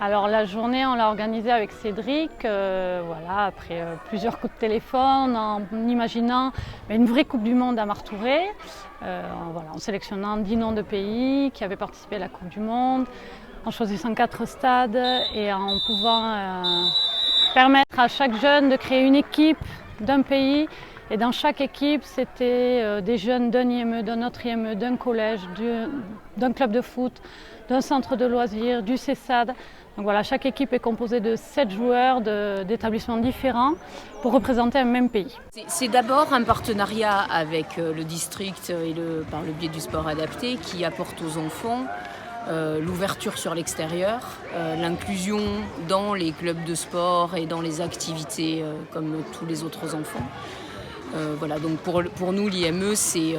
Alors la journée, on l'a organisée avec Cédric, voilà, après plusieurs coups de téléphone, en imaginant une vraie Coupe du Monde à Martouré, voilà, en sélectionnant 10 noms de pays qui avaient participé à la Coupe du Monde, en choisissant 4 stades et en pouvant permettre à chaque jeune de créer une équipe d'un pays. Et dans chaque équipe, c'était des jeunes d'un IME, d'un autre IME, d'un collège, d'un club de foot, d'un centre de loisirs, du CESAD. Donc voilà, chaque équipe est composée de 7 joueurs d'établissements différents pour représenter un même pays. C'est d'abord un partenariat avec le district et par le biais du sport adapté qui apporte aux enfants l'ouverture sur l'extérieur, l'inclusion dans les clubs de sport et dans les activités comme tous les autres enfants. Voilà, donc pour nous, l'IME, c'est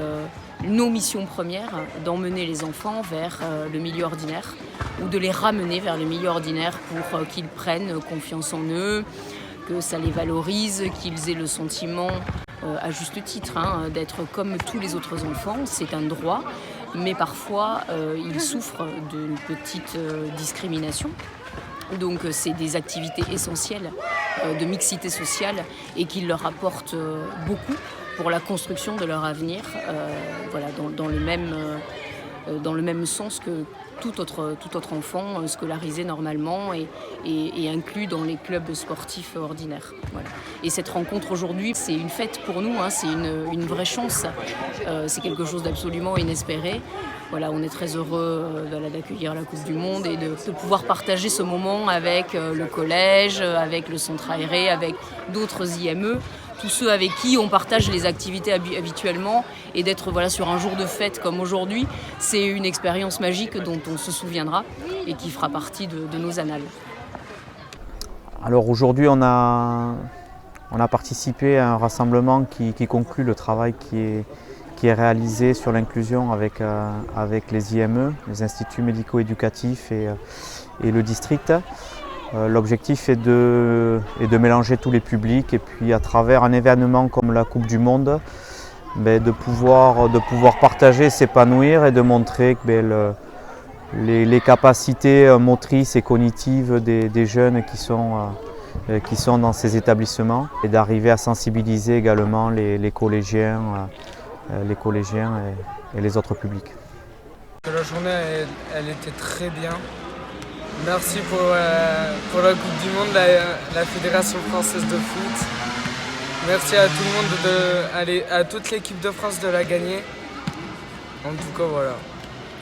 nos missions premières d'emmener les enfants vers le milieu ordinaire ou de les ramener vers le milieu ordinaire pour qu'ils prennent confiance en eux, que ça les valorise, qu'ils aient le sentiment, à juste titre, d'être comme tous les autres enfants. C'est un droit, mais parfois ils souffrent d'une petite discrimination. Donc c'est des activités essentielles de mixité sociale et qui leur apportent beaucoup pour la construction de leur avenir, voilà, dans le même sens que tout autre enfant scolarisé normalement et inclus dans les clubs sportifs ordinaires. Voilà. Et cette rencontre aujourd'hui, c'est une fête pour nous, c'est une vraie chance, c'est quelque chose d'absolument inespéré. Voilà, on est très heureux d'accueillir la Coupe du Monde et de pouvoir partager ce moment avec le collège, avec le centre aéré, avec d'autres IME, tous ceux avec qui on partage les activités habituellement, et d'être sur un jour de fête comme aujourd'hui, c'est une expérience magique dont on se souviendra et qui fera partie de nos annales. Alors aujourd'hui, on a participé à un rassemblement qui conclut le travail qui est réalisé sur l'inclusion avec les IME, les instituts médico-éducatifs et le district. L'objectif est de mélanger tous les publics et puis à travers un événement comme la Coupe du Monde, de pouvoir partager, s'épanouir et de montrer que les capacités motrices et cognitives des jeunes qui sont dans ces établissements et d'arriver à sensibiliser également les collégiens et les autres publics. La journée, elle était très bien. Merci pour la Coupe du Monde, la Fédération française de foot. Merci à tout le monde, à toute l'équipe de France de la gagner. En tout cas, voilà.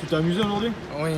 Tu t'es amusé aujourd'hui ? Oui.